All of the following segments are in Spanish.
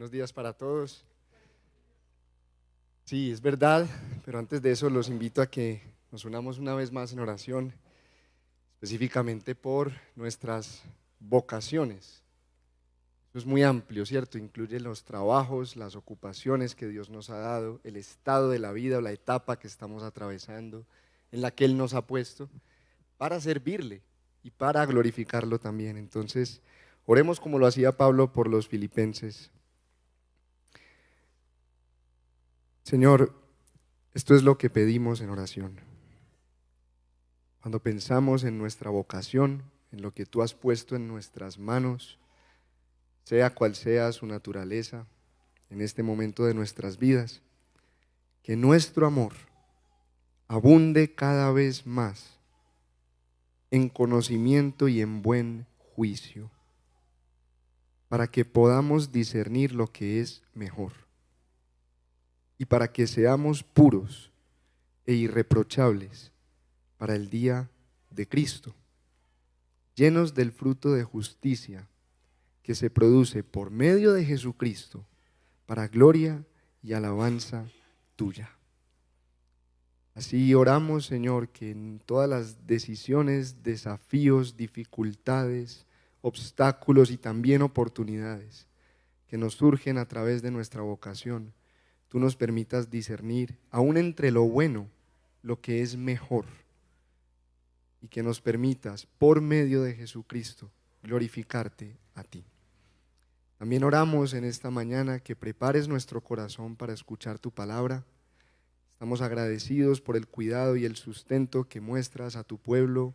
Buenos días para todos. Sí, es verdad, pero antes de eso los invito a que nos unamos una vez más en oración, específicamente por nuestras vocaciones. Eso es muy amplio, ¿cierto? Incluye los trabajos, las ocupaciones que Dios nos ha dado, el estado de la vida o la etapa que estamos atravesando, en la que Él nos ha puesto, para servirle y para glorificarlo también. Entonces, oremos como lo hacía Pablo por los filipenses. Señor, esto es lo que pedimos en oración. Cuando pensamos en nuestra vocación, en lo que tú has puesto en nuestras manos, sea cual sea su naturaleza, en este momento de nuestras vidas, que nuestro amor abunde cada vez más en conocimiento y en buen juicio, para que podamos discernir lo que es mejor y para que seamos puros e irreprochables para el día de Cristo, llenos del fruto de justicia que se produce por medio de Jesucristo para gloria y alabanza tuya. Así oramos, Señor, que en todas las decisiones, desafíos, dificultades, obstáculos y también oportunidades que nos surgen a través de nuestra vocación, tú nos permitas discernir, aún entre lo bueno, lo que es mejor, y que nos permitas, por medio de Jesucristo, glorificarte a ti. También oramos en esta mañana que prepares nuestro corazón para escuchar tu palabra. Estamos agradecidos por el cuidado y el sustento que muestras a tu pueblo,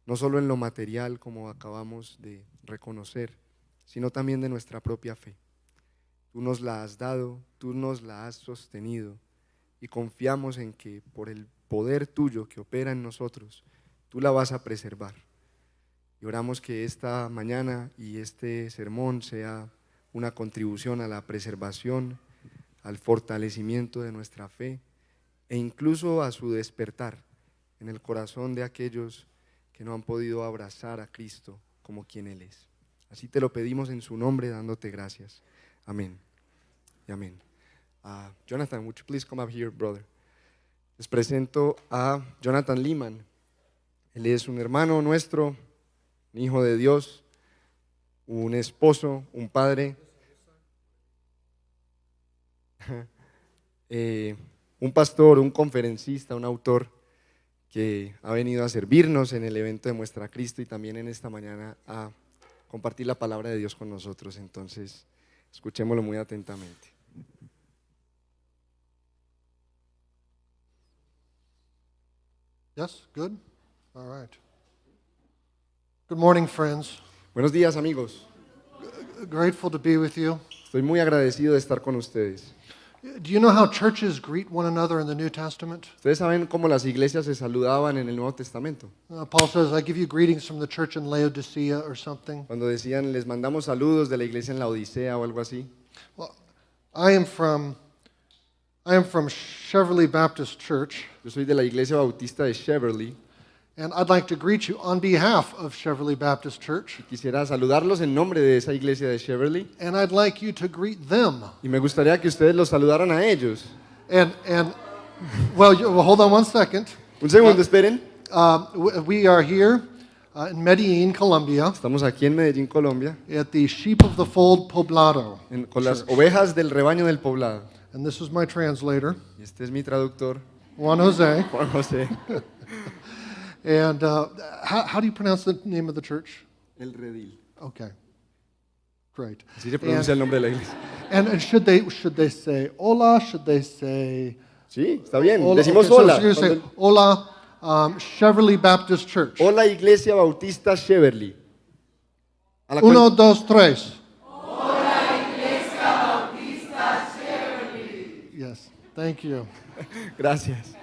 no solo en lo material como acabamos de reconocer, sino también de nuestra propia fe. Tú nos la has dado, tú nos la has sostenido y confiamos en que por el poder tuyo que opera en nosotros, tú la vas a preservar. Y oramos que esta mañana y este sermón sea una contribución a la preservación, al fortalecimiento de nuestra fe e incluso a su despertar en el corazón de aquellos que no han podido abrazar a Cristo como quien Él es. Así te lo pedimos en su nombre, dándote gracias. Amén y amén. Jonathan, would you please come up here, brother? Les presento a Jonathan Lehman. Él es un hermano nuestro, un hijo de Dios, un esposo, un padre, un pastor, un conferencista, un autor que ha venido a servirnos en el evento de Muestra a Cristo y también en esta mañana a compartir la palabra de Dios con nosotros. Entonces, escuchémoslo muy atentamente. Yes, good? All right. Good morning, friends. Buenos días, amigos. Grateful to be with you. Estoy muy agradecido de estar con ustedes. Do you know how churches greet one another in the New Testament? Ustedes saben cómo las iglesias se saludaban en el Nuevo Testamento. Paul says, I give you greetings from the church in Laodicea or something. Cuando decían, les mandamos saludos de la iglesia en la Odisea o algo así. Well, I am from Cheverly Baptist Church, Yo soy de la iglesia bautista de Cheverly. and I'd like to greet you on behalf of Cheverly Baptist Church, Quisiera saludarlos en nombre de esa iglesia de Cheverly and I'd like you to greet them. y me gustaría que ustedes los saludaran a ellos. Well, hold on one second. Un segundo, esperen. We are here in Medellin, Colombia, Estamos aquí en Medellín, Colombia, at the Sheep of the Fold Poblado. con las ovejas del rebaño del poblado. And this is my translator, Y este es mi traductor, Juan Jose. Juan José. And how do you pronounce the name of the church? El redil. Okay, great. Así se pronuncia el nombre de la iglesia. And should they say hola? Should they say Sí, está bien. hola? Decimos Okay, hola. So you're gonna say hola, Cheverly Baptist Church. Hola, Iglesia Bautista Cheverly. A la Uno, cuenta- dos, tres. Yes, thank you. Gracias.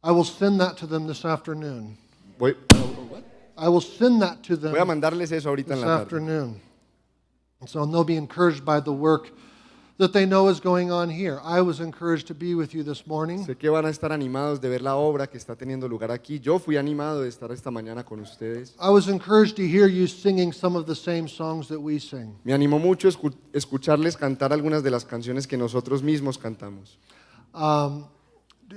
I will send that to them this afternoon. Voy I will send that to them a mandarles eso ahorita en this la tarde. afternoon. And so they'll be encouraged by the work that they know is going on here. I was encouraged to be with you this morning. Sé que van a estar animados de ver la obra que está teniendo lugar aquí. Yo fui animado de estar esta mañana con ustedes. I was encouraged to hear you singing some of the same songs that we sing. Me animó mucho escucharles cantar algunas de las canciones que nosotros mismos cantamos.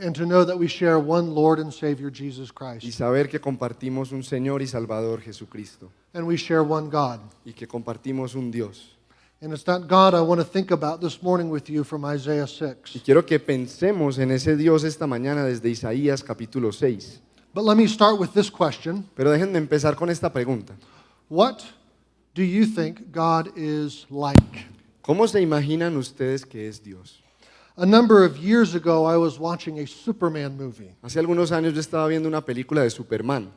And to know that we share one Lord and Savior, Jesus Y Christ. saber que compartimos un Señor y Salvador, Jesucristo. And we share one God. Y que compartimos un Dios. And it's that God I want to think about this morning with you from Isaiah Y 6. quiero que pensemos en ese Dios esta mañana desde Isaías capítulo 6. But let me start with this question. Pero déjenme empezar con esta pregunta. What do you think God is like? ¿Cómo se imaginan ustedes que es Dios? A number of years ago, I was watching a Superman movie. Hace algunos años yo estaba viendo una película de Superman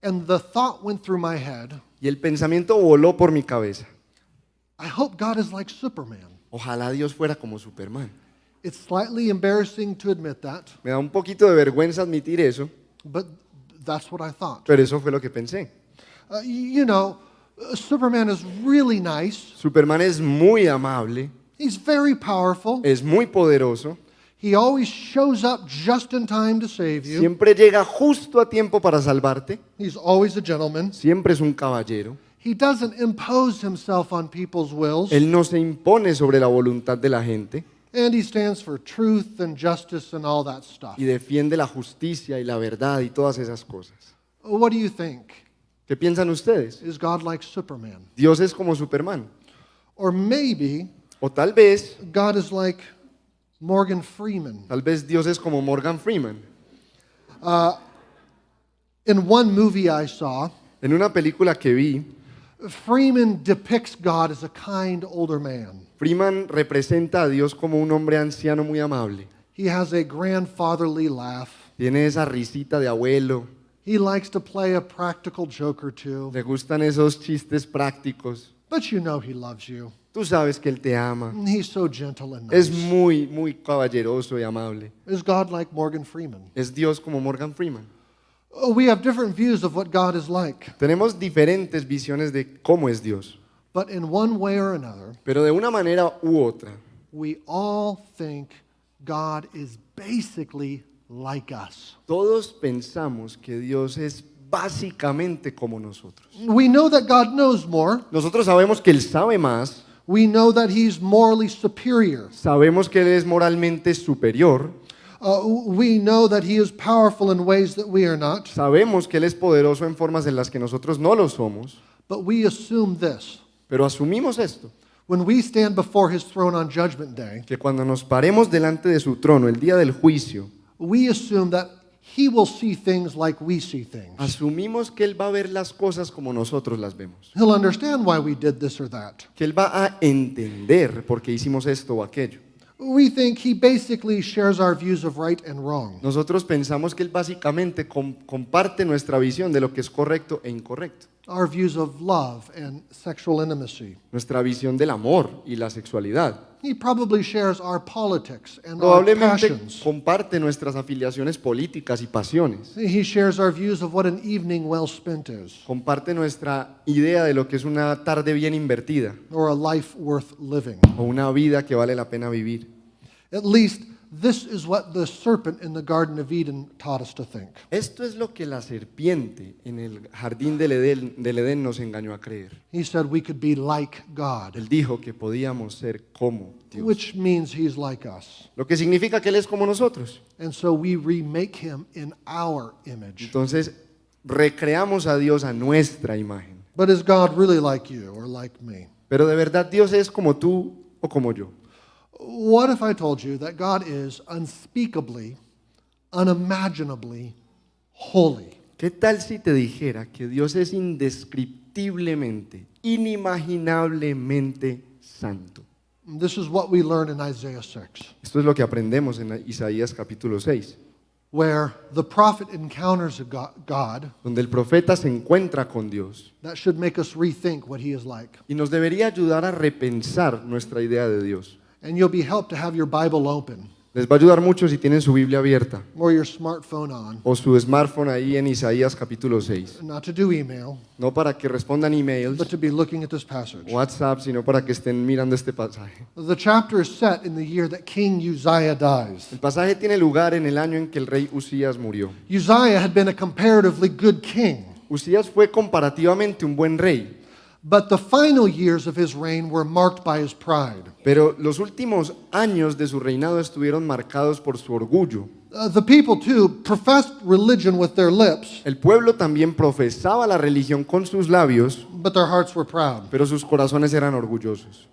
And the thought went through my head, y el pensamiento voló por mi cabeza. I hope God is like Superman. Ojalá Dios fuera como Superman. It's slightly embarrassing to admit that, Me da un poquito de vergüenza admitir eso, but that's what I thought. pero eso fue lo que pensé. Superman is really nice. Superman es muy amable, He's very powerful. es muy poderoso, He always shows up just in time to save you. siempre llega justo a tiempo para salvarte, He's always a gentleman. siempre es un caballero. He doesn't impose himself on people's wills. Él no se impone sobre la voluntad de la gente And he stands for truth and justice and all that stuff. y defiende la justicia y la verdad y todas esas cosas. What do you think? ¿Qué piensan ustedes? Is God like Superman? ¿Dios es como Superman? Or maybe O tal vez God is like Morgan Freeman. Dios es como Morgan Freeman. In one movie I saw, En una película que vi, Freeman depicts God as a kind older man. Freeman representa a Dios como un hombre anciano muy amable. He has a grandfatherly laugh. Tiene esa risita de abuelo, He likes to play a practical joke or two. le gustan esos chistes prácticos. But you know he loves you. Tú sabes que Él te ama. He's so gentle and Es nice. muy, muy caballeroso y amable. Is God like Morgan Freeman? Es Dios como Morgan Freeman. We have different views of what God is like. Tenemos diferentes visiones de cómo es Dios, But in one way or another, pero de una manera u otra, we all think God is basically like us. todos pensamos que Dios es básicamente como nosotros. We know that God knows more. Nosotros sabemos que Él sabe más, We know that he's morally superior. sabemos que Él es moralmente superior, We know that he is powerful in ways that we are not. sabemos que Él es poderoso en formas en las que nosotros no lo somos, But we assume this. pero asumimos esto, When we stand before his throne on Judgment Day, que cuando nos paremos delante de su trono el día del juicio, we assume that he will see things like we see things. asumimos que Él va a ver las cosas como nosotros las vemos, He'll understand why we did this or that. que Él va a entender por qué hicimos esto o aquello. We think he basically shares our views of right and wrong. Nosotros pensamos que Él básicamente comparte nuestra visión de lo que es correcto e incorrecto, Our views of love and sexual intimacy. nuestra visión del amor y la sexualidad. He probably shares our politics and our Probablemente passions. comparte nuestras afiliaciones políticas y pasiones, He shares our views of what an evening well spent is, comparte nuestra idea de lo que es una tarde bien invertida or a life worth living. o una vida que vale la pena vivir. At least this is what the serpent in the Garden of Eden taught us to think. Esto es lo que la serpiente en el jardín del Edén nos engañó a creer. He said we could be like God, Él dijo que podíamos ser como Dios, which means he's like us. lo que significa que Él es como nosotros. And so we remake him in our image. Entonces recreamos a Dios a nuestra imagen. But is God really like you or like me? Pero de verdad Dios es como tú o como yo. What if I told you that God is unspeakably, unimaginably holy? ¿Qué tal si te dijera que Dios es indescriptiblemente, inimaginablemente santo? This is what we learn in Isaiah 6, Esto es lo que aprendemos en Isaías capítulo 6, where the prophet encounters a God donde el profeta se encuentra con Dios that should make us rethink what he is like. y nos debería ayudar a repensar nuestra idea de Dios. And you'll be helped to have your Bible open. Les va a ayudar mucho si tienen su Biblia abierta or your smartphone on, o su smartphone ahí en Isaías capítulo 6. not to do email, No para que respondan emails, but to be looking at this passage. WhatsApp, sino para que estén mirando este pasaje. The chapter is set in the year that King Uzziah dies. El pasaje tiene lugar en el año en que el rey Usías murió. Uzziah had been a comparatively good king, Usías fue comparativamente un buen rey, but the final years of his reign were marked by his pride. pero los últimos años de su reinado estuvieron marcados por su orgullo. The people, too, professed religion with their lips, El pueblo también profesaba la religión con sus labios, but their hearts were proud. pero sus corazones eran orgullosos.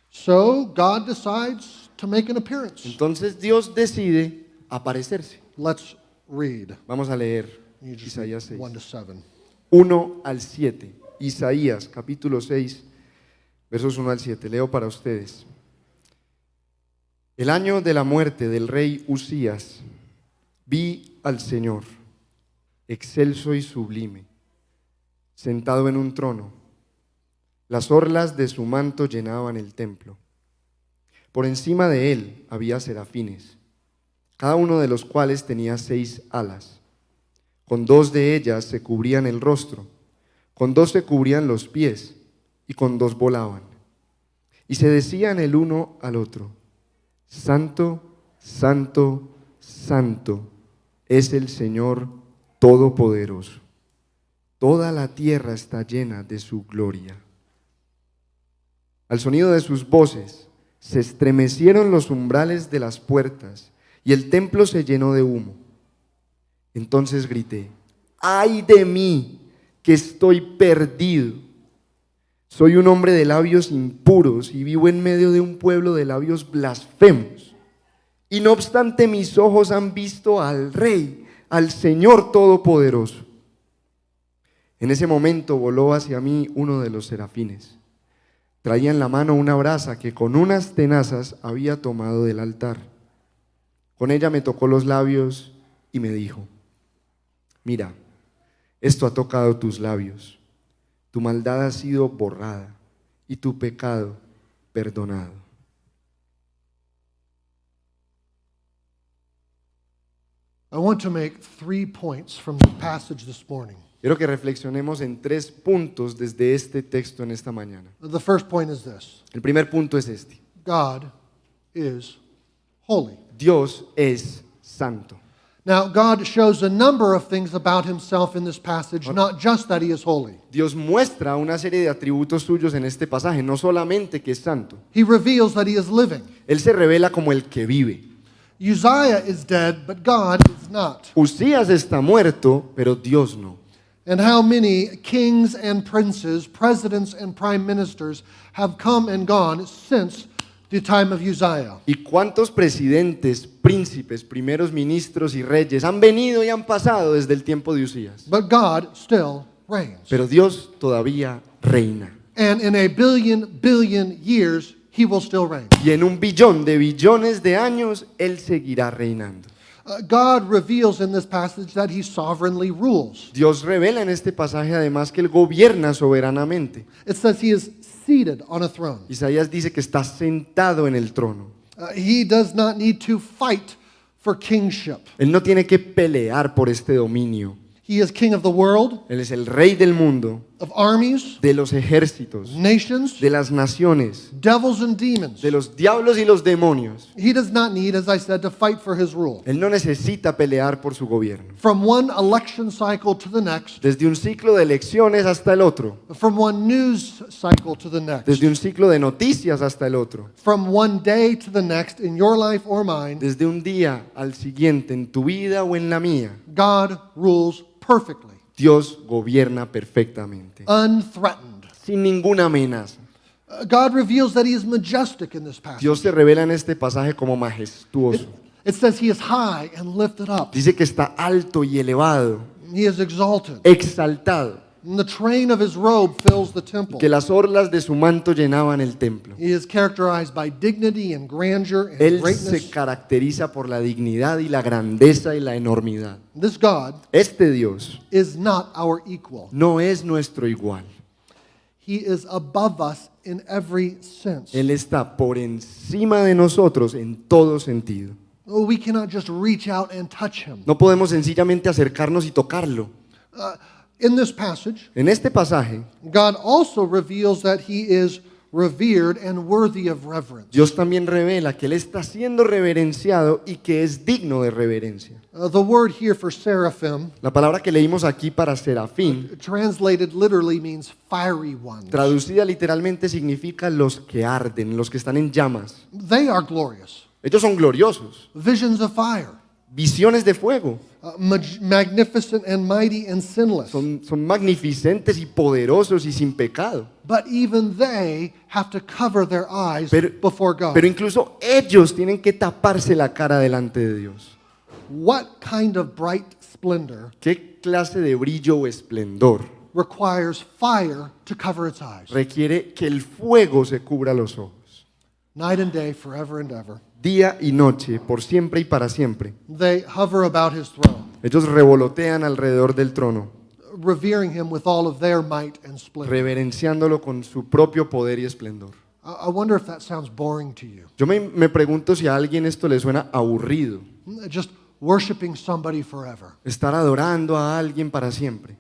So God decides to make an appearance. Entonces Dios decide aparecerse. Let's read. Vamos a leer You just Isaías read 6. 1 to 7. 1 al 7. Isaías capítulo 6, versos 1 al 7. Leo para ustedes. El año de la muerte del rey Usías, vi al Señor, excelso y sublime, sentado en un trono. Las orlas de su manto llenaban el templo. Por encima de él había serafines, cada uno de los cuales tenía 6 alas. Con 2 de ellas se cubrían el rostro, con 2 se cubrían los pies, y con 2 volaban. Y se decían el uno al otro: Santo, Santo, Santo es el Señor Todopoderoso. Toda la tierra está llena de su gloria. Al sonido de sus voces se estremecieron los umbrales de las puertas y el templo se llenó de humo. Entonces grité: ¡ay de mí, que estoy perdido! Soy un hombre de labios impuros y vivo en medio de un pueblo de labios blasfemos. Y no obstante mis ojos han visto al Rey, al Señor Todopoderoso. En ese momento voló hacia mí uno de los serafines. Traía en la mano una brasa que con unas tenazas había tomado del altar. Con ella me tocó los labios y me dijo: mira, esto ha tocado tus labios. Tu maldad ha sido borrada y tu pecado perdonado. I want to make 3 points from the passage this morning. Quiero que reflexionemos en 3 puntos desde este texto en esta mañana. The first point is this: El primer punto es este: God is holy. Dios es santo. Now, God shows a number of things about himself in this passage, not just that he is holy. Dios muestra una serie de atributos suyos en este pasaje, no solamente que es santo. He reveals that he is living. Él se revela como el que vive. Uzziah is dead, but God is not. Usías está muerto, pero Dios no. And how many kings and princes, presidents and prime ministers have come and gone since the time of Uzziah? ¿Y cuántos presidentes, príncipes, primeros ministros y reyes han venido y han pasado desde el tiempo de Usías? But God still reigns. Pero Dios todavía reina. And in a billion years, he will still reign. Y en 1 billón de billones de años, Él seguirá reinando. God reveals in this passage that he sovereignly rules. Dios revela en este pasaje además que Él gobierna soberanamente. It says he is seated on a throne. Isaías dice que está sentado en el trono. He does not need to fight for kingship. Él no tiene que pelear por este dominio. He is king of the world, Él es el rey del mundo, of armies, de los ejércitos, nations, de las naciones, devils and demons. de los diablos y los demonios. He does not need, as I said, to fight for his rule. Él no necesita pelear por su gobierno. From one election cycle to the next, Desde un ciclo de elecciones hasta el otro, from one news cycle to the next, desde un ciclo de noticias hasta el otro, from one day to the next in your life or mine, desde un día al siguiente en tu vida o en la mía, God rules perfectly, Dios gobierna perfectamente, unthreatened. sin ninguna amenaza. God reveals that he is majestic in this passage. Dios se revela en este pasaje como majestuoso. It says he is high and lifted up. Dice que está alto y elevado, He is exalted. exaltado, And the train of his robe fills the temple. que las orlas de su manto llenaban el templo. He is characterized by dignity and grandeur and Él greatness. se caracteriza por la dignidad y la grandeza y la enormidad. This God Este Dios is not our equal. no es nuestro igual. He is above us in every sense. Él está por encima de nosotros en todo sentido. We cannot just reach out and touch him. No podemos sencillamente acercarnos y tocarlo. In this passage, En este pasaje, God also reveals that he is revered and worthy of reverence. Dios también revela que Él está siendo reverenciado y que es digno de reverencia. The word here for seraphim, La palabra que leímos aquí para serafín, translated literally means fiery ones. traducida literalmente significa los que arden, los que están en llamas. They are glorious. Ellos son gloriosos, Visions of fire, visiones de fuego, magnificent and mighty and sinless. son magnificentes y poderosos y sin pecado. But even they have to cover their eyes before God. Pero incluso ellos tienen que taparse la cara delante de Dios. What kind of bright splendor ¿Qué clase de brillo o esplendor requires fire to cover its eyes? requiere que el fuego se cubra los ojos? Night and day, forever and ever. Día y noche, por siempre y para siempre. They hover about his throne, Ellos revolotean alrededor del trono, revering him with all of their might and splendor. reverenciándolo con su propio poder y esplendor. I wonder if that sounds boring to you. Yo me pregunto si a alguien esto le suena aburrido, Just worshiping somebody forever. estar adorando a alguien para siempre.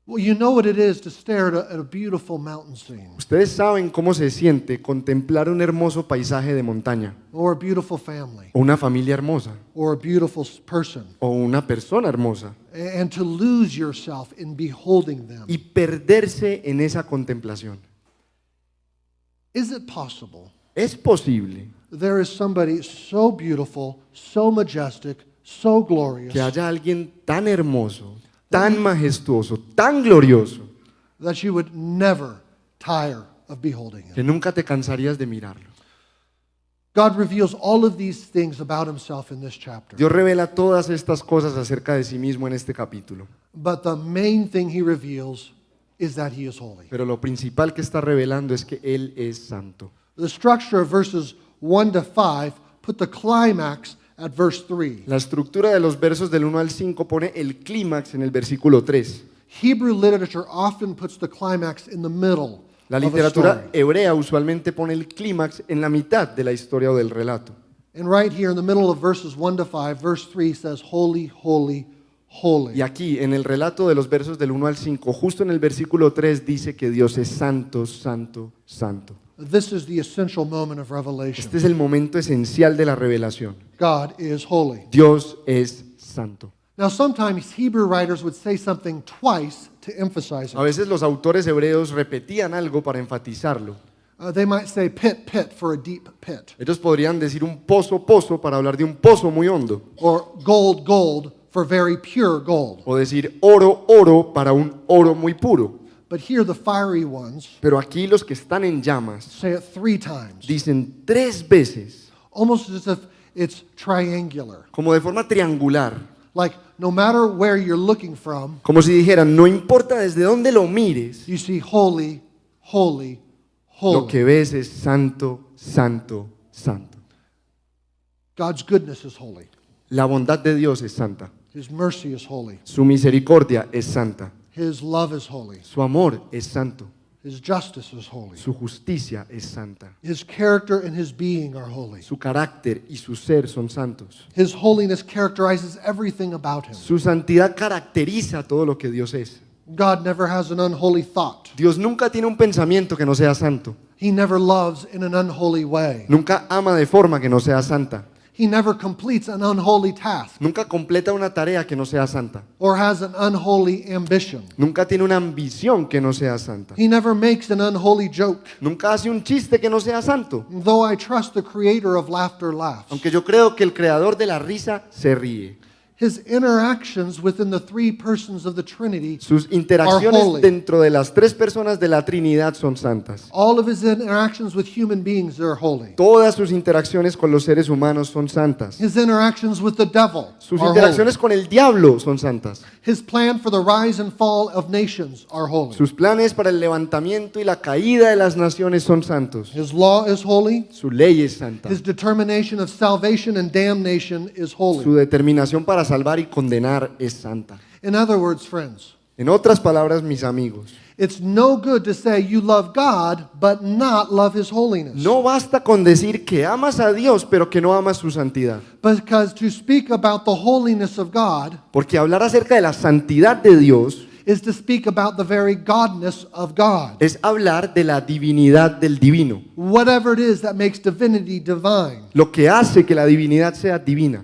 Well, you know what it is to stare at a beautiful mountain scene Ustedes saben cómo se siente contemplar un hermoso paisaje de montaña, or a beautiful family o una familia hermosa, or a beautiful person, o una persona hermosa, and to lose yourself in beholding them. y perderse en esa contemplación. Is it possible Es posible there is somebody so beautiful, so majestic, so glorious que haya alguien tan hermoso, tan majestuoso, tan glorioso, that you would never tire of beholding him? que nunca te cansarías de mirarlo? God reveals all of these things about himself in this chapter. Dios revela todas estas cosas acerca de sí mismo en este capítulo, But the main thing he reveals is that he is holy. pero lo principal que está revelando es que Él es santo. The structure of verses 1 to 5 put the climax at verse 3. La estructura de los versos del 1 al 5 pone el clímax en el versículo 3. Hebrew literature often puts the climax in the middle La of a literatura story. hebrea usualmente pone el clímax en la mitad de la historia o del relato. And right here in the middle of verses 1 to 5, verse 3 says, holy, holy, holy. Y aquí, en el relato de los versos del 1 al 5, justo en el versículo 3 dice que Dios es santo, santo, santo. This is the essential moment of revelation. Este es el momento esencial de la revelación. God is holy. Dios es santo. Now, sometimes Hebrew writers would say something twice to emphasize A it. veces los autores hebreos repetían algo para enfatizarlo. They might say pit, pit for a deep pit, Ellos podrían decir un pozo, pozo para hablar de un pozo muy hondo. or gold, gold for very pure gold. O decir oro, oro para un oro muy puro. But here the fiery ones Pero aquí los que están en llamas say it 3 times, dicen 3 veces, almost as if it's triangular. como de forma triangular, Like no matter where you're looking from, como si dijeran, no importa desde dónde lo mires, you see holy, holy, lo holy. que ves es santo, santo, santo. God's goodness is holy. La bondad de Dios es santa, His mercy is holy. su misericordia es santa, His love is holy. su amor es santo, His justice is holy. su justicia es santa, His character and his being are holy. su carácter y su ser son santos. His holiness characterizes everything about him. Su santidad caracteriza todo lo que Dios es. God never has an unholy thought. Dios nunca tiene un pensamiento que no sea santo. He never loves in an unholy way. Nunca ama de forma que no sea santa. He never completes an unholy task Nunca completa una tarea que no sea santa. or has an unholy ambition. Nunca tiene una ambición que no sea santa. He never makes an unholy joke. Nunca hace un chiste que no sea santo. Though I trust the creator of laughter laughs. Aunque yo creo que el creador de la risa se ríe. His interactions within the 3 persons of the Trinity Sus are interacciones holy. dentro de las 3 personas de la Trinidad son santas. All of his interactions with human beings are holy. Todas sus interacciones con los seres humanos son santas. His interactions with the devil Sus are interacciones holy. con el diablo son santas. His plan for the rise and fall of nations are holy. Sus planes para el levantamiento y la caída de las naciones son santos. His law is holy. Su ley es santa. His determination of salvation and damnation is Su holy. determinación para salvar y condenar es santa. In other words, friends, En otras palabras, mis amigos, It's no good to say you love God but not love His holiness. No basta con decir que amas a Dios, pero que no amas su santidad. Because to speak about the holiness of God Porque hablar acerca de la santidad de Dios is to speak about the very godness of God. es hablar de la divinidad del divino, Whatever it is that makes divinity divine. lo que hace que la divinidad sea divina.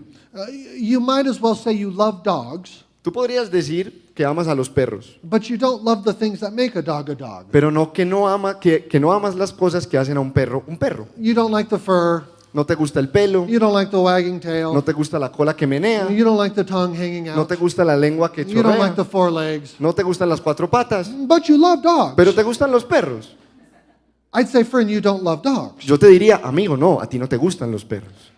You might as well say you love dogs, Tú podrías decir que amas a los perros, but you don't love the things that make a dog a dog. pero no que no amas las cosas que hacen a un perro un perro. You don't like the fur, No te gusta el pelo, you don't like the wagging tail, no te gusta la cola que menea, you don't like the tongue hanging no out, te gusta la lengua que you don't like the chorrea, four legs, no te gustan las cuatro patas, but you love dogs. pero te gustan los perros. I'd say, friend, you don't love dogs. Yo te diría, amigo, no, a ti no te gustan los perros.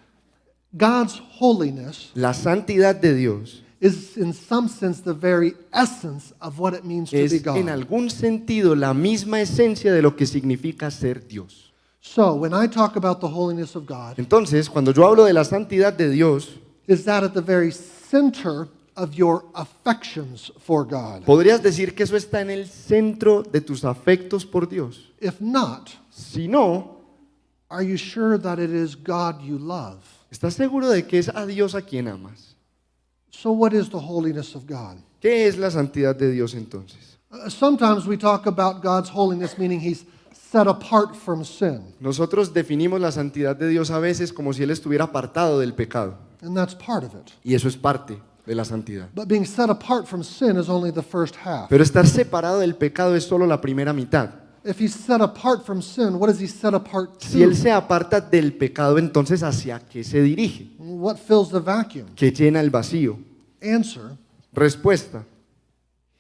God's holiness La santidad de Dios is in some sense the very essence of what it means to be es en God. algún sentido la misma esencia de lo que significa ser Dios. So when I talk about the holiness of God, Entonces, cuando yo hablo de la santidad de Dios, is that at the very center of your affections for God? podrías decir que eso está en el centro de tus afectos por Dios. If not, Si no, are you sure that it is God you love? ¿estás seguro de que es a Dios a quien amas? So what is the holiness of God? ¿Qué es la santidad de Dios entonces? Sometimes we talk about God's holiness meaning He's set apart from sin, Nosotros definimos la santidad de Dios a veces como si Él estuviera apartado del pecado. and that's part of it. Y eso es parte de la santidad. But being set apart from sin is only the first half. Pero estar separado del pecado es solo la primera mitad. If He's set apart from sin, what is He set apart Si Él to? se aparta del pecado, entonces ¿hacia qué se dirige? What fills the vacuum? ¿Qué llena el vacío? Answer, Respuesta,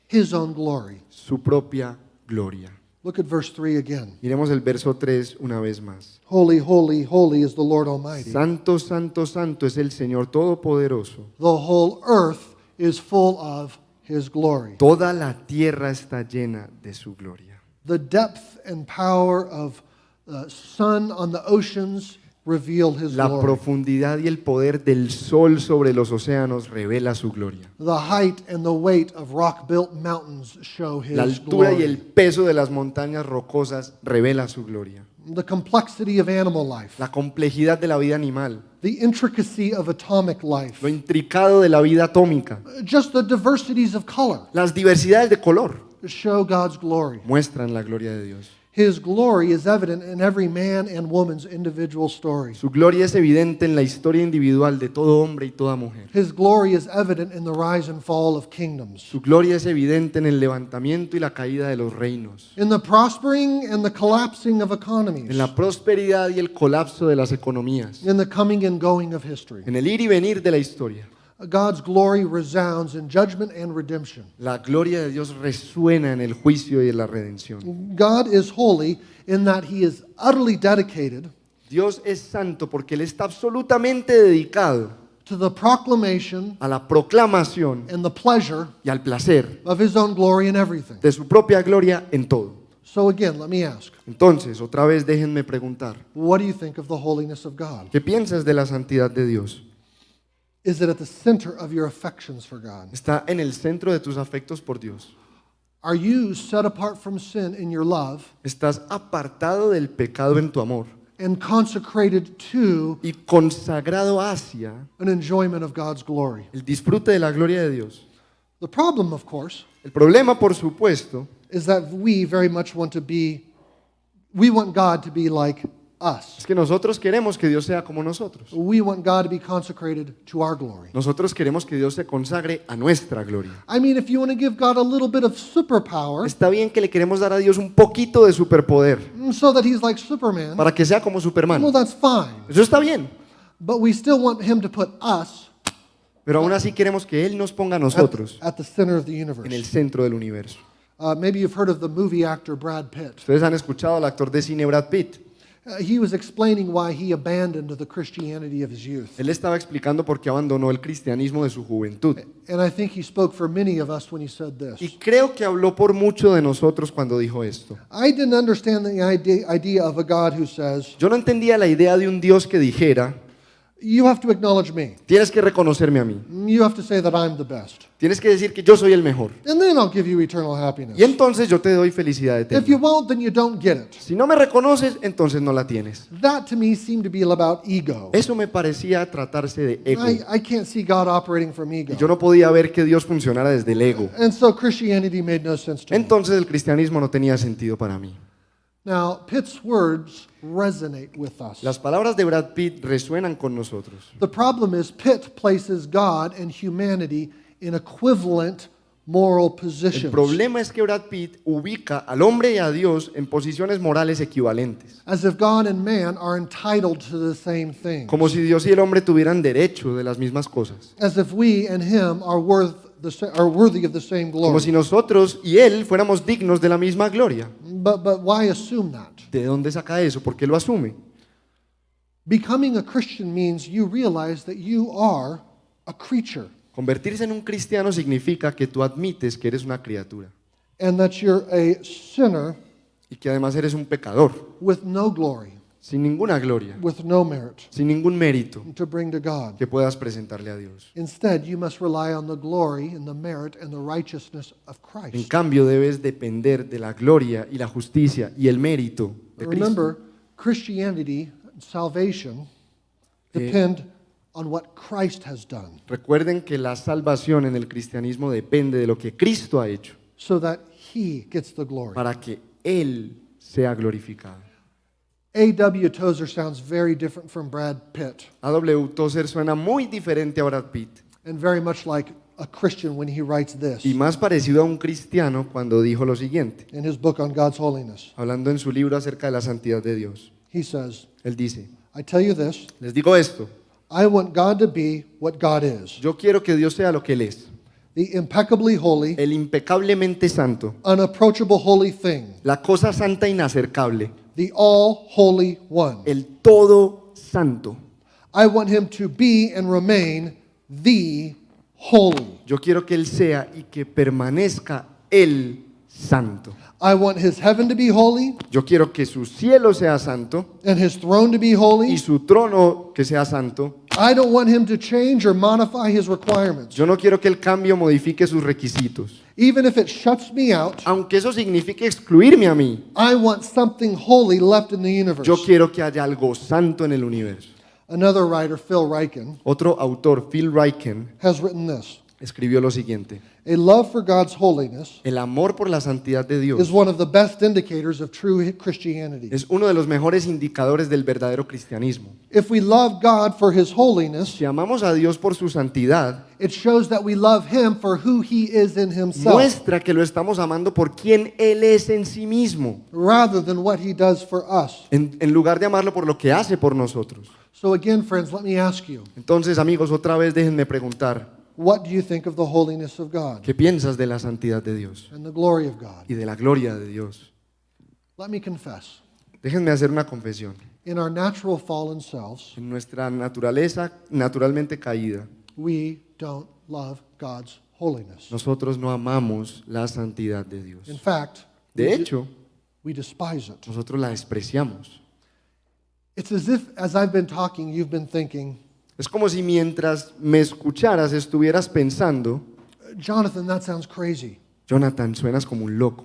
His own glory. su propia gloria. Look at verse 3 again. Miremos el verso 3 una vez más. Holy, holy, holy is the Lord Almighty. Santo, santo, santo es el Señor Todopoderoso. The whole earth is full of His glory. Toda la tierra está llena de su gloria. The depth and power of the sun on the oceans reveal His La glory. profundidad y el poder del sol sobre los océanos revela su gloria. The height and the weight of rock-built mountains show His La altura y el glory. peso de las montañas rocosas revela su gloria. The complexity of animal life, La complejidad de la vida animal, the intricacy of atomic life, lo intricado de la vida atómica, just the diversities of color las diversidades de color show God's glory. muestran la gloria de Dios. His glory is evident in every man and woman's individual story. Su gloria es evidente en la historia individual de todo hombre y toda mujer. His glory is evident in the rise and fall of kingdoms, Su gloria es evidente en el levantamiento y la caída de los reinos, in the prospering and the collapsing of economies, en la prosperidad y el colapso de las economías, in the coming and going of history. en el ir y venir de la historia. God's glory resounds in judgment and redemption. La gloria de Dios resuena en el juicio y en la redención. God is holy in that He is utterly dedicated Dios es santo porque Él está absolutamente dedicado to the proclamation a la proclamación and the pleasure y al placer of His own glory in everything. de su propia gloria en todo. So again, let me ask, Entonces, otra vez déjenme preguntar, what do you think of the holiness of God? ¿qué piensas de la santidad de Dios? Is it at the center of your affections for God? ¿Está en el centro de tus afectos por Dios? Are you set apart from sin in your love ¿Estás apartado del pecado en tu amor and consecrated to y consagrado hacia an enjoyment of God's glory? el disfrute de la gloria de Dios? The problem, of course, El problema, por supuesto, is that we very much want God to be like us. es que nosotros queremos que Dios sea como nosotros. We want God to be consecrated to our glory. Nosotros queremos que Dios se consagre a nuestra gloria. I mean, if you want to give God a little bit of superpower Está bien que le queremos dar a Dios un poquito de superpoder so that He's like Superman, para que sea como Superman. well, that's fine. Eso está bien, But we still want Him to put us pero aún así queremos que Él nos ponga a nosotros at the center of the en el universe. centro del universo. Maybe you've heard of the movie actor Brad Pitt. Ustedes han escuchado al actor de cine Brad Pitt. He was explaining why he abandoned the Christianity of his youth. Él estaba explicando por qué abandonó el cristianismo de su juventud. And I think he spoke for many of us when he said Y this. creo que habló por mucho de nosotros cuando dijo esto. I didn't understand the idea of a God who says, Yo no entendía la idea de un Dios que dijera, You have to acknowledge me. Tienes que reconocerme a mí. You have to say that I'm the best. Tienes que decir que yo soy el mejor. And then I'll give you eternal happiness. Y entonces yo te doy felicidad If you eterna. won't, then you don't get it. Si no me reconoces, entonces no la tienes. That to me seemed to be about ego. Eso me parecía tratarse de ego. I can't see God operating from ego. Y yo no podía ver que Dios funcionara desde el ego. And so Christianity made no sense to me. Entonces el cristianismo no tenía sentido para mí. Now, Pitt's words resonate with us. Las palabras de Brad Pitt resuenan con nosotros. The problem is Pitt places God and humanity in equivalent moral El positions, problema es que Brad Pitt ubica al hombre y a Dios en posiciones morales equivalentes. as if God and man are entitled to the same thing, Como si Dios y el hombre tuvieran derecho de las mismas cosas. as if we and him are worthy of the same Como glory. si nosotros y él fuéramos dignos de la misma gloria. But why assume that? ¿De dónde saca eso? ¿Por qué lo asume? Becoming a Christian means you realize that you are a creature Convertirse en un cristiano significa que tú admites que eres una criatura and that you're a sinner y que además eres un pecador, with no glory, sin ninguna gloria, with no merit sin ningún mérito to bring to God. que puedas presentarle a Dios. Instead, you must rely on the glory and the merit and the righteousness of En Christ. cambio, debes depender de la gloria y la justicia y el mérito de Cristo. Remember, Christianity and salvation depend on what Christ has done, Recuerden que la salvación en el cristianismo depende de lo que Cristo ha hecho so that He gets the glory. para que Él sea glorificado. A.W. Tozer sounds very different from Brad Pitt A.W. Tozer suena muy diferente a Brad Pitt and very much like a Christian when he writes this y más parecido a un cristiano cuando dijo lo siguiente, in his book on God's holiness. hablando en su libro acerca de la santidad de Dios. He says, Él dice, I tell you this, les digo esto, I want God to be what God is, yo quiero que Dios sea lo que Él es, the impeccably holy, el impecablemente santo, unapproachable holy thing, la cosa santa inacercable, the all holy one. el todo santo. I want him to be and remain the holy. Yo quiero que Él sea y que permanezca el santo. I want his heaven to be holy Yo quiero que su cielo sea santo and his throne to be y holy. su trono que sea santo. I don't want him to change or modify his requirements. Yo no quiero que el cambio modifique sus requisitos. Even if it shuts me out, Aunque eso signifique excluirme a mí, I want something holy left in the universe. yo quiero que haya algo santo en el universo. Another writer, Phil Ryken, Otro autor, Phil Ryken, has written this. escribió lo siguiente. A love for God's holiness El amor por la santidad de is Dios one of the best indicators of true Christianity. es uno de los mejores indicadores del verdadero cristianismo. If we love God for his holiness, Si amamos a Dios por su santidad, it shows that we love him for who he is in himself, muestra que lo estamos amando por quien Él es en sí mismo, rather than what he does for us. en lugar de amarlo por lo que hace por nosotros. So again, friends, let me ask you, Entonces, amigos, otra vez déjenme preguntar, what do you think of the holiness of God ¿qué piensas de la santidad de Dios and the glory of God? y de la gloria de Dios? Let me confess. Déjenme hacer una confesión. In our natural fallen selves, En nuestra naturaleza naturalmente caída, we don't love God's holiness. nosotros no amamos la santidad de Dios. In fact, De hecho, we despise it. nosotros la despreciamos. It's as if, as I've been talking, you've been thinking, Es como si mientras me escucharas estuvieras pensando, Jonathan, that sounds crazy. Jonathan, suenas como un loco.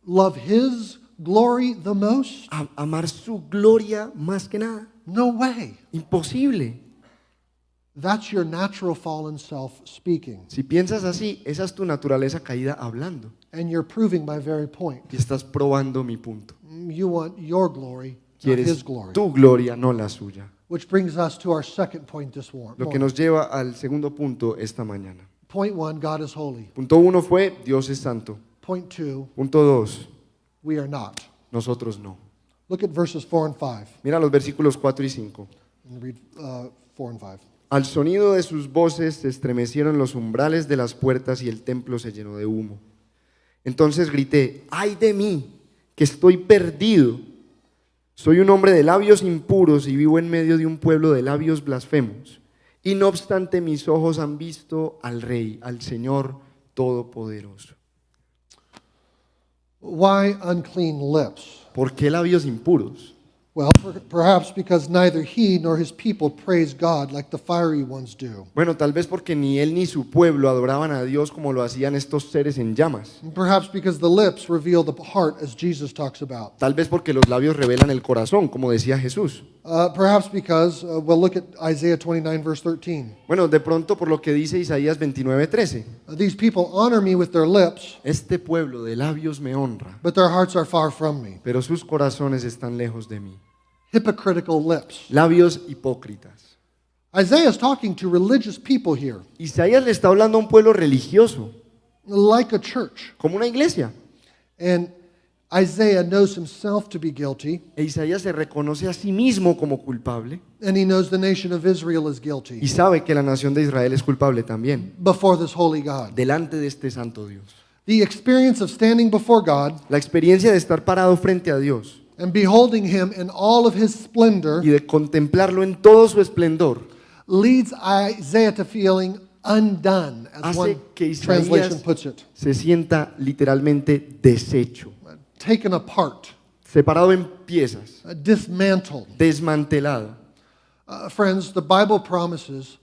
Love his glory the most? Amar su gloria más que nada. No way. Imposible. That's your natural fallen self speaking. Si piensas así, esa es tu naturaleza caída hablando. And you're proving my very point. Y estás probando mi punto. You want your glory, not his Quieres glory. tu gloria, no la suya. Which brings us to our second point this Lo que morning. nos lleva al segundo punto esta mañana. Point one, God is holy. Punto 1 fue, Dios es santo. Point two, Punto 2, we are not. nosotros no. Look at verses 4 and 5. Mira los versículos 4 y 5. And read 4 and 5. Al sonido de sus voces se estremecieron los umbrales de las puertas y el templo se llenó de humo. Entonces grité, ¡ay de mí, que estoy perdido! Soy un hombre de labios impuros y vivo en medio de un pueblo de labios blasfemos. Y no obstante mis ojos han visto al Rey, al Señor Todopoderoso. Why unclean lips? ¿Por qué labios impuros? Well, perhaps because neither he nor his people praise God like the fiery ones do. Bueno, tal vez porque ni él ni su pueblo adoraban a Dios como lo hacían estos seres en llamas. And perhaps because the lips reveal the heart, as Jesus talks about. Tal vez porque los labios revelan el corazón, como decía Jesús. Perhaps because, well, look at Isaiah 29, verse 13. Bueno, de pronto por lo que dice Isaías 29:13. These people honor me with their lips, Este pueblo de labios me honra, but their hearts are far from me. pero sus corazones están lejos de mí. Hypocritical lips. Labios hipócritas. Isaiah is talking to religious people here, Isaías le está hablando a un pueblo religioso, like a church. como una iglesia. And Isaiah knows himself to be guilty, E Isaías se reconoce a sí mismo como culpable and he knows the nation of Israel is y guilty sabe que la nación de Israel es culpable también, before this holy God. delante de este santo Dios. The experience of standing before God La experiencia de estar parado frente a Dios and beholding him in all of his splendor y de contemplarlo en todo su esplendor leads Isaiah to feeling undone, as hace one que translation Isaías puts it, se sienta literalmente deshecho, taken apart, separado en piezas, dismantled. desmantelado. Friends, the Bible promises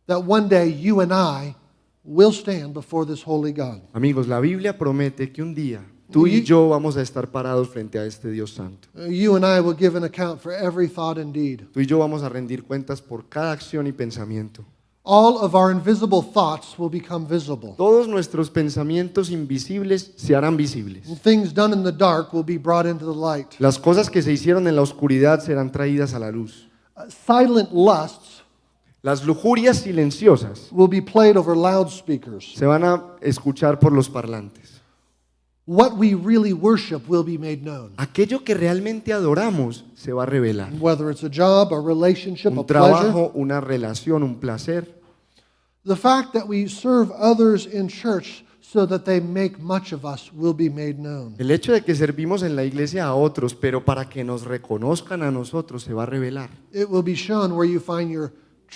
that one day you and I will stand before this holy God. Amigos, la Biblia promete que un día tú y yo vamos a estar parados frente a este Dios santo. You and I will give an account for every thought and deed. Tú y yo vamos a rendir cuentas por cada acción y pensamiento. All of our invisible thoughts will become visible. Todos nuestros pensamientos invisibles se harán visibles. Things done in the dark will be brought into the light. Las cosas que se hicieron en la oscuridad serán traídas a la luz. Silent lusts Las lujurias silenciosas will be played over loudspeakers. se van a escuchar por los parlantes. What we really worship will be made known. Aquello que realmente adoramos se va a revelar. Whether it's a job, a relationship, a Un pleasure. trabajo, una relación, un placer. The fact that we serve others in church so that they make much of us will be made known. El hecho de que servimos en la iglesia a otros, pero para que nos reconozcan a nosotros, se va a revelar. It will be shown where you find your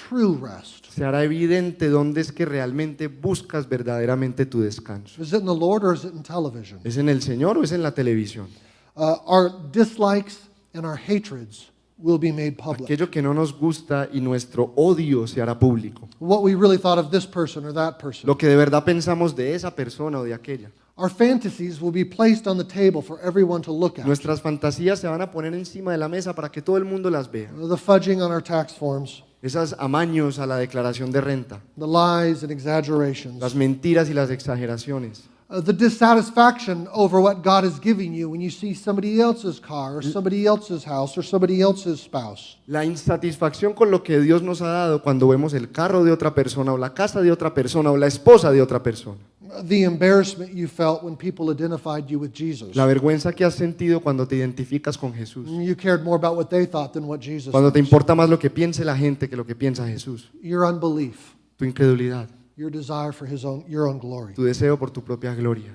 true rest. Se hará evidente dónde es que realmente buscas verdaderamente tu descanso. Is it in the Lord or is it in television? ¿Es en el Señor o es en la televisión? Our dislikes and our hatreds will be made public. Aquello que no nos gusta y nuestro odio se hará público. What we really thought of this person or that person. Lo que de verdad pensamos de esa persona o de aquella. Our fantasies will be placed on the table for everyone to look at. Nuestras fantasías se van a poner encima de la mesa para que todo el mundo las vea. The fudging on our tax forms, Esas amaños a la declaración de renta, the lies and exaggerations, las mentiras y las exageraciones, the dissatisfaction over what God is giving you when you see somebody else's car or somebody else's house or somebody else's spouse. la insatisfacción con lo que Dios nos ha dado cuando vemos el carro de otra persona o la casa de otra persona o la esposa de otra persona. The embarrassment you felt when people identified you with Jesus. La vergüenza que has sentido cuando te identificas con Jesús. You cared more about what they thought than what Jesus Cuando te thinks. importa más lo que piense la gente que lo que piensa Jesús. Your unbelief, Tu incredulidad, your desire for your own glory. tu deseo por tu propia gloria.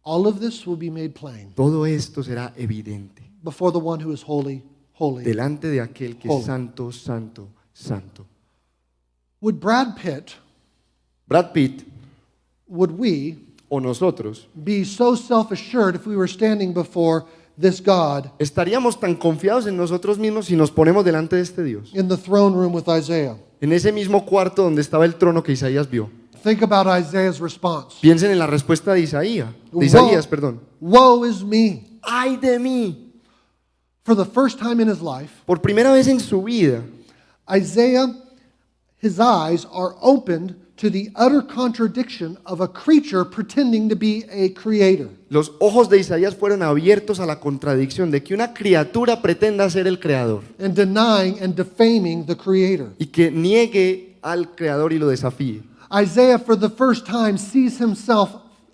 All of this will be made plain Todo esto será evidente before the one who is holy, holy. delante de aquel que Holy. es santo, santo, santo. Would Brad Pitt, Brad Pitt would we o nosotros be so self-assured if we were standing before this God estaríamos tan confiados en nosotros mismos si nos ponemos delante de este Dios, in the throne room with Isaiah? en ese mismo cuarto donde estaba el trono que Isaías vio. Think about Isaiah's response. Piensen en la respuesta de Isaías, perdón. Woe is me. ¡Ay de mí! For the first time in his life, Por primera vez en su vida, Isaiah, his eyes are opened to the utter contradiction of a creature pretending to be a creator. los ojos de Isaías fueron abiertos a la contradicción de que una criatura pretenda ser el creador And denying and defaming the creator. y que niegue al creador y lo desafíe. Isaiah, for the first time, sees himself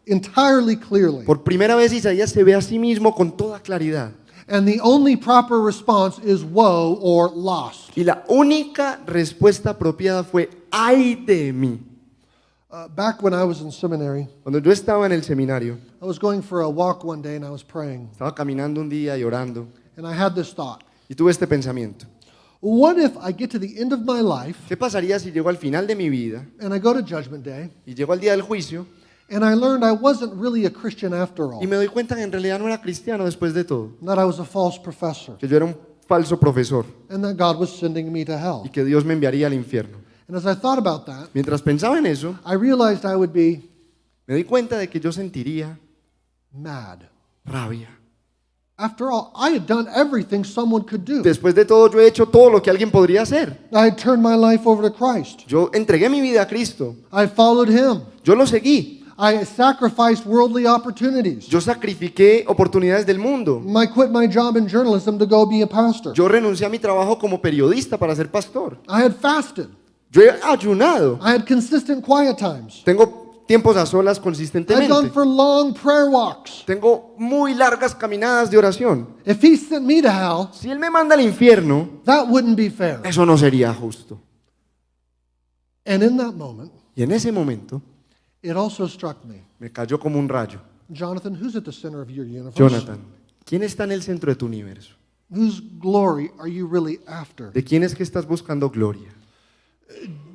entirely clearly. Por primera vez Isaías se ve a sí mismo con toda claridad. And the only proper response is woe or lost. Y la única respuesta apropiada fue ¡ay de mí! Back when I was in seminary, Cuando yo estaba en el seminario, I was going for a walk one day and I was praying. estaba caminando un día y orando And I had this thought. y tuve este pensamiento. What if I get to the end of my life ¿Qué pasaría si llego al final de mi vida and I go to Judgment Day y llego al día del juicio and I learned I wasn't really a Christian after all? y me doy cuenta que en realidad no era cristiano después de todo? That I was a false professor. Que yo era un falso profesor and that God was sending me to hell. y que Dios me enviaría al infierno. And as I thought about that, Mientras pensaba en eso, I realized I would be me di cuenta de que yo sentiría mad. rabia. After all, I had done everything someone could do. Después de todo, yo he hecho todo lo que alguien podría hacer. I had turned my life over to Christ. Yo entregué mi vida a Cristo. I followed Him. Yo lo seguí. I sacrificed worldly opportunities. Yo sacrifiqué oportunidades del mundo. I quit my job in journalism to go be a pastor. Yo renuncié a mi trabajo como periodista para ser pastor. I had fasted. Yo he ayunado. I had consistent quiet times. Tengo tiempos a solas I'd gone consistentemente. for long prayer walks. Tengo muy largas caminadas de oración. If He sent me to hell, Si Él me manda al infierno, that wouldn't be fair. eso no sería justo. And in that moment, Y en ese momento it also struck me, me cayó como un rayo. Jonathan, who's at the center of your universe? Jonathan, ¿quién está en el centro de tu universo? Whose glory are you really after? ¿De quién es que estás buscando gloria?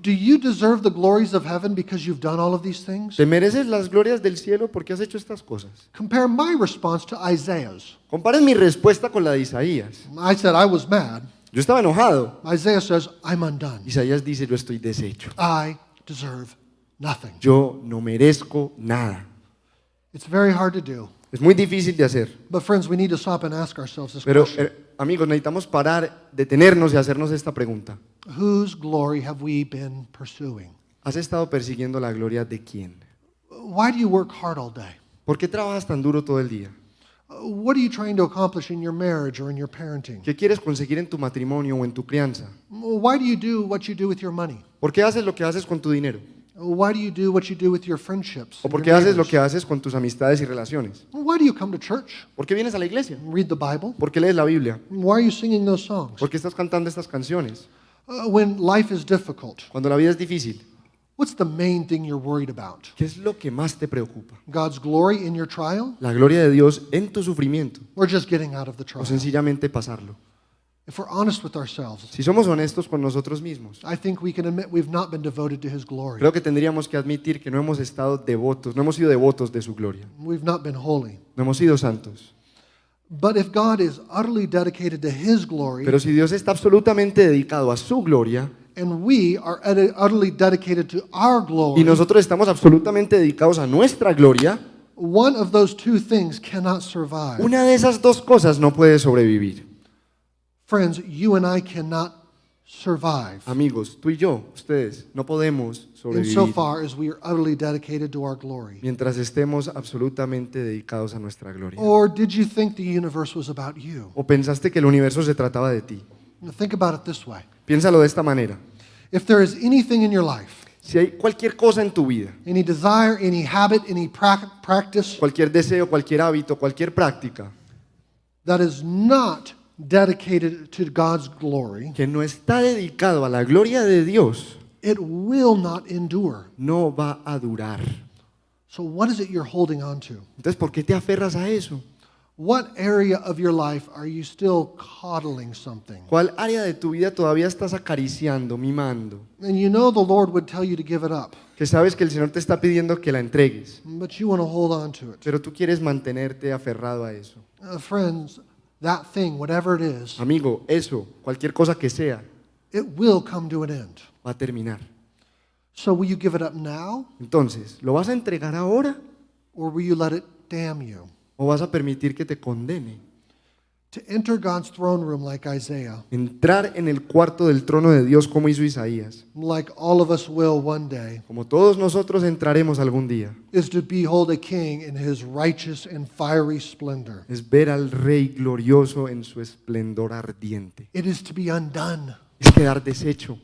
Do you deserve the glories of heaven because you've done all of these things? ¿Te mereces las glorias del cielo porque has hecho estas cosas? Compare my response to Isaiah's. Comparen mi respuesta con la de Isaías. I said I was mad. Yo estaba enojado. Isaiah says, I'm undone. Isaías dice, yo estoy deshecho. I deserve nothing. Yo no merezco nada. It's very hard to do. Es muy difícil de hacer. But friends, we need to stop and ask ourselves this Pero, question. amigos, necesitamos parar, detenernos y hacernos esta pregunta. Whose glory have we been pursuing? ¿Has estado persiguiendo la gloria de quién? Why do you work hard all day? ¿Por qué trabajas tan duro todo el día? What are you trying to accomplish in your marriage or in your parenting? ¿Qué quieres conseguir en tu matrimonio o en tu crianza? Why do you do what you do with your money? ¿Por qué haces lo que haces con tu dinero? Why do you do what you do with your friendships? ¿O and por your qué haces lo neighbors? que haces con tus amistades y relaciones? Why do you come to church? ¿Por qué vienes a la iglesia? Read the Bible? ¿Por qué lees la Biblia? Why are you singing those songs? ¿Por qué estás cantando estas canciones? When life is difficult, Cuando la vida es difícil, what's the main thing you're worried about? ¿qué es lo que más te preocupa? God's glory in your trial ¿La gloria de Dios en tu sufrimiento or just getting out of the o trial? sencillamente pasarlo? If we're honest with ourselves, Si somos honestos con nosotros mismos, I think we can admit we've not been devoted to His glory. creo que tendríamos que admitir que no hemos estado devotos, no hemos sido devotos de su gloria, We've not been holy. no hemos sido santos. But if God is utterly dedicated to His glory, Pero si Dios está absolutamente dedicado a su gloria and we are utterly dedicated to our y glory, nosotros estamos absolutamente dedicados a nuestra gloria, one of those two things cannot survive. una de esas dos cosas no puede sobrevivir. Friends, you and I cannot survive Amigos, tú y yo, ustedes, no podemos sobrevivir insofar as we are utterly dedicated to our glory. mientras estemos absolutamente dedicados a nuestra gloria. Or did you think the universe was about you? ¿O pensaste que el universo se trataba de ti? Now, think about it this way. Piénsalo de esta manera. If there is anything in your life, Si hay cualquier cosa en tu vida, any desire, any habit, any practice cualquier deseo, cualquier hábito, cualquier práctica that is not dedicated to God's glory, que no está dedicado a la gloria de Dios, it will not endure. no va a durar. So what is it you're holding on to? Entonces, ¿por qué te aferras a eso? What area of your life are you still coddling something? ¿Cuál área de tu vida todavía estás acariciando, mimando? And you know the Lord would tell you to give it up, Que sabes que el Señor te está pidiendo que la entregues, but you want to hold on to it. pero tú quieres mantenerte aferrado a eso. Friends, that thing, whatever it is, Amigo, eso, cualquier cosa que sea, it will come to an end. va a terminar. So will you give it up now, Entonces, ¿lo vas a entregar ahora or will you let it damn you? o vas a permitir que te condene? To enter God's throne room like Isaiah, Entrar en el cuarto del trono de Dios como hizo Isaías, like all of us will one day, como todos nosotros entraremos algún día, is to behold a king in his righteous and fiery splendor. es ver al Rey glorioso en su esplendor ardiente. It is to be undone. Es quedar deshecho.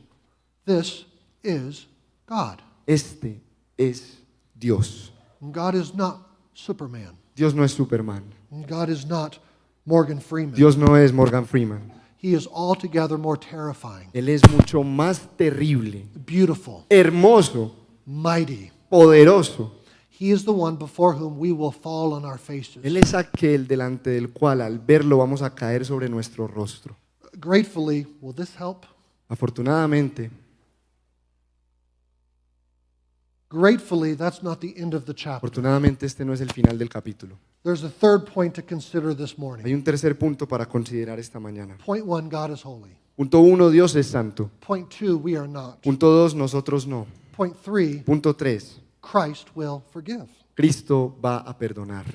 This is God. Este es Dios. God is not Superman. Dios no es Superman. God is not Morgan Freeman. Dios no es Morgan Freeman. He is altogether more terrifying, Él es mucho más terrible, beautiful, hermoso, mighty. poderoso. He is the one before whom we will fall on our faces. Él es aquel delante del cual al verlo vamos a caer sobre nuestro rostro. Gratefully, will this help? Afortunadamente, Gratefully, that's not the end of the chapter. afortunadamente este no es el final del capítulo. There's a third point to consider this morning. Hay un tercer punto para considerar esta mañana. Point 1, God is holy. Punto 1, Dios es santo. Point 2, we are not. Punto 2, nosotros no. Point 3, Punto 3, Christ will forgive. Cristo va a perdonar.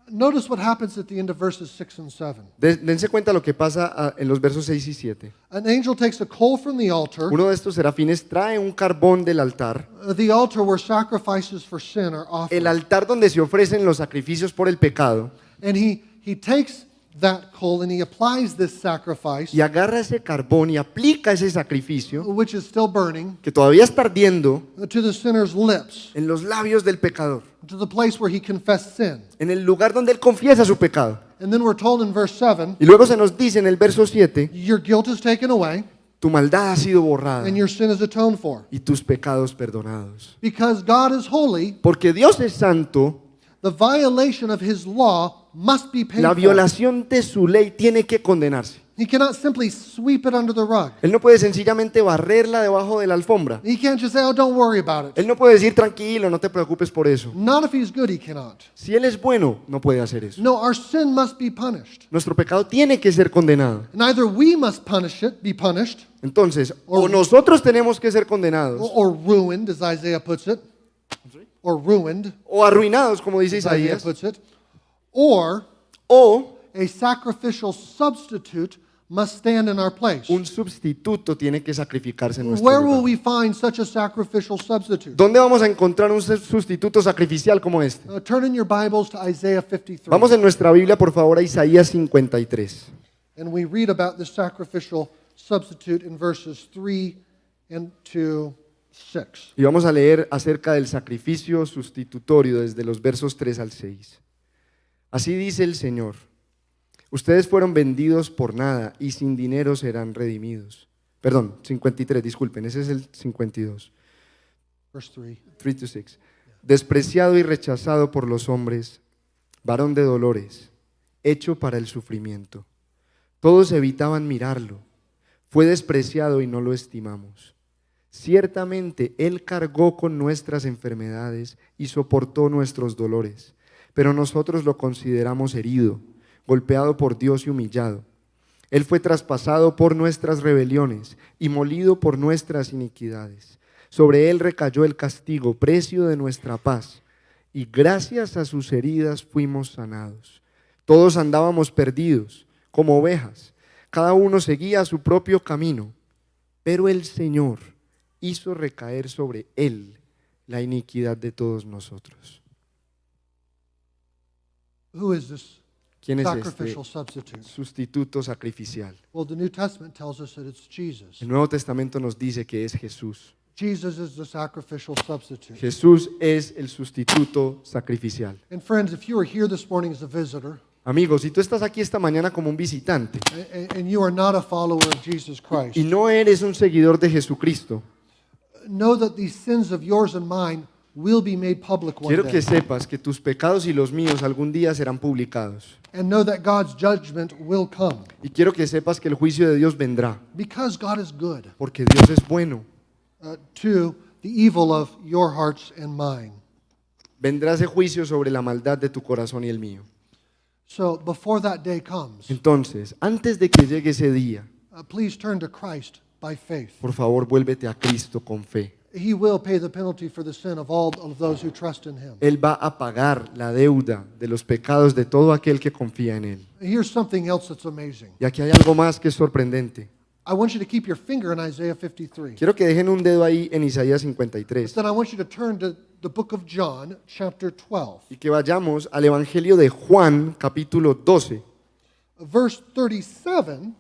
Notice what happens at the end of verses 6 and 7. Dense cuenta lo que pasa en los versos 6 y 7. An angel takes a coal from the altar, Uno de estos serafines trae un carbón del altar, the altar where sacrifices for sin are offered. el altar donde se ofrecen los sacrificios por el pecado, And he takes that coal and he applies this sacrifice, y agarra ese carbón y aplica ese sacrificio, which is still burning, que todavía está ardiendo, to the sinner's lips, en los labios del pecador, to the place where he confessed sin. en el lugar donde él confiesa su pecado. And then we're told in verse 7, Y luego se nos dice en el verso 7, your guilt is taken away tu maldad ha sido borrada and your sin is atoned for. y tus pecados perdonados. Because God is holy, Porque Dios es santo, the violation of his law must be paid la for. violación de su ley tiene que condenarse. He cannot simply sweep it under the rug. Él no puede sencillamente barrerla debajo de la alfombra. He can't just say, oh, don't worry about it. Él no puede decir tranquilo, no te preocupes por eso. Not if he's good, he cannot. Si Él es bueno, no puede hacer eso. No, our sin must be punished. Nuestro pecado tiene que ser condenado. And either we must punish it, be punished, Entonces, o nosotros tenemos que ser condenados, or ruined, as Isaiah puts it, or ruined, o arruinados, como dice as Isaiah Isaías, puts it, or o a sacrificial substitute must stand in our place. un sustituto tiene que sacrificarse en nuestro Where will lugar. we find such a sacrificial substitute? ¿Dónde vamos a encontrar un sustituto sacrificial como este? Turn in your Bibles to Isaiah 53. Vamos en nuestra Biblia, por favor, a Isaías 53. And we read about the sacrificial substitute in verses 3 and to 6. Y vamos a leer acerca del sacrificio sustitutorio desde los versos 3 al 6. Así dice el Señor: ustedes fueron vendidos por nada y sin dinero serán redimidos. Perdón, 53, disculpen, ese es el 52. Verse 3. 3 to 6. Despreciado y rechazado por los hombres, varón de dolores, hecho para el sufrimiento. Todos evitaban mirarlo. Fue despreciado y no lo estimamos. Ciertamente Él cargó con nuestras enfermedades y soportó nuestros dolores, pero nosotros lo consideramos herido, golpeado por Dios y humillado. Él fue traspasado por nuestras rebeliones y molido por nuestras iniquidades. Sobre Él recayó el castigo, precio de nuestra paz, y gracias a sus heridas fuimos sanados. Todos andábamos perdidos, como ovejas, cada uno seguía su propio camino, pero el Señor hizo recaer sobre Él la iniquidad de todos nosotros. Who is this ¿Quién es sacrificial este substitute? sustituto sacrificial? Well, the New Testament tells us that it's Jesus. El Nuevo Testamento nos dice que es Jesús. Jesus is the sacrificial substitute. Jesús es el sustituto sacrificial. And friends, if you are here this morning as a visitor, Amigos, si tú estás aquí esta mañana como un visitante and you are not a follower of Jesus Christ, y no eres un seguidor de Jesucristo, know that these sins of yours and mine will be made public one quiero que day. sepas que tus pecados y los míos algún día serán publicados. And know that God's judgment will come. Y quiero que sepas que el juicio de Dios vendrá, Because God is good porque Dios es bueno. to the evil of your hearts and mine. Vendrá ese juicio sobre la maldad de tu corazón y el mío. So before that day comes, Entonces, antes de que llegue ese día, please turn to Christ by faith. por favor, vuélvete a Cristo con fe. He will pay the penalty for the sin of all of those who trust in Him. Él va a pagar la deuda de los pecados de todo aquel que confía en Él. Here's something else that's amazing. Y aquí hay algo más que es sorprendente. I want you to keep your finger in Isaiah 53. Quiero que dejen un dedo ahí en Isaías 53 Then I want you to turn to the book of John, chapter 12. y que vayamos al Evangelio de Juan, capítulo 12. Verse 37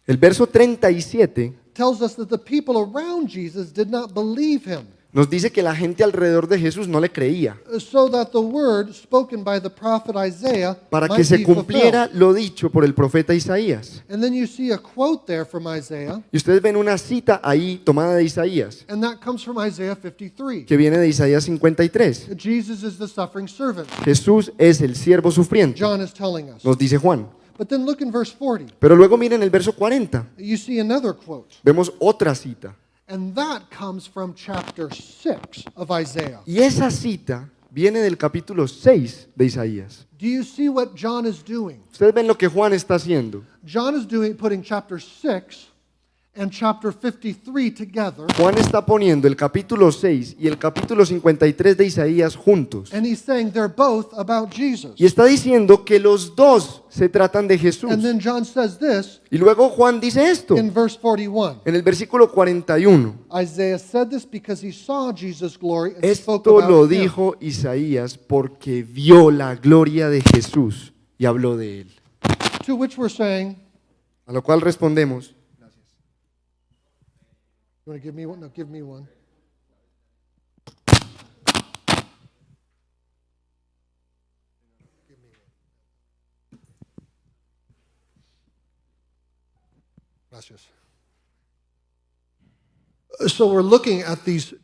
El verso 37 tells us that the people around Jesus did not believe him, nos dice que la gente alrededor de Jesús no le creía, so that the word spoken by the prophet Isaiah para que might se be cumpliera fulfilled. lo dicho por el profeta Isaías. And then you see a quote there from Isaiah, Y ustedes ven una cita ahí tomada de Isaías, and that comes from Isaiah 53. que viene de Isaías 53. Jesus is the suffering servant, Jesús es el siervo sufriente, John is telling us. nos dice Juan. But then look in verse 40. Pero luego miren el verso 40. You see another quote, Vemos otra cita. and that comes from chapter 6 of Isaiah. Y esa cita viene del capítulo 6 de Isaías. Do you see what John is doing? Ustedes ven lo que Juan está haciendo. John is putting chapter 6 and chapter 53 together. Juan está poniendo el capítulo 6 y el capítulo 53 de Isaías juntos. And he's saying they're both about Jesus. Y está diciendo que los dos se tratan de Jesús. And then John says this Y luego Juan dice esto in verse 41. en el versículo 41. Isaiah said this because he saw Jesus' glory and spoke Esto about lo him. dijo Isaías porque vio la gloria de Jesús y habló de él. To which we're saying, A lo cual respondemos, you want to give me one? No, give me one. Give me one. Gracias. So we're looking at these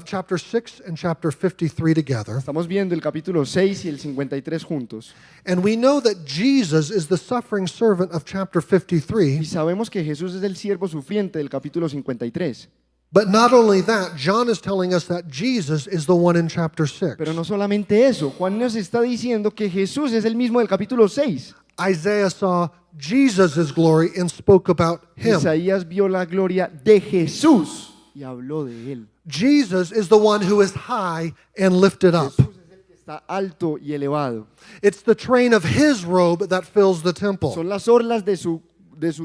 chapter 6 and chapter 53 together. estamos viendo el capítulo 6 y el 53 juntos. And we know that Jesus is the suffering servant of chapter 53. Y sabemos que Jesús es el siervo sufriente del capítulo 53. But not only that, John is telling us that Jesus is the one in chapter 6. Pero no solamente eso, Juan nos está diciendo que Jesús es el mismo del capítulo 6. Isaiah saw Jesus' glory and spoke about him. Isaías vio la gloria de Jesús y habló de él. Jesus is the one who is high and lifted up. Jesús es el que está alto y elevado. It's the train of his robe that fills the temple. Son las orlas de su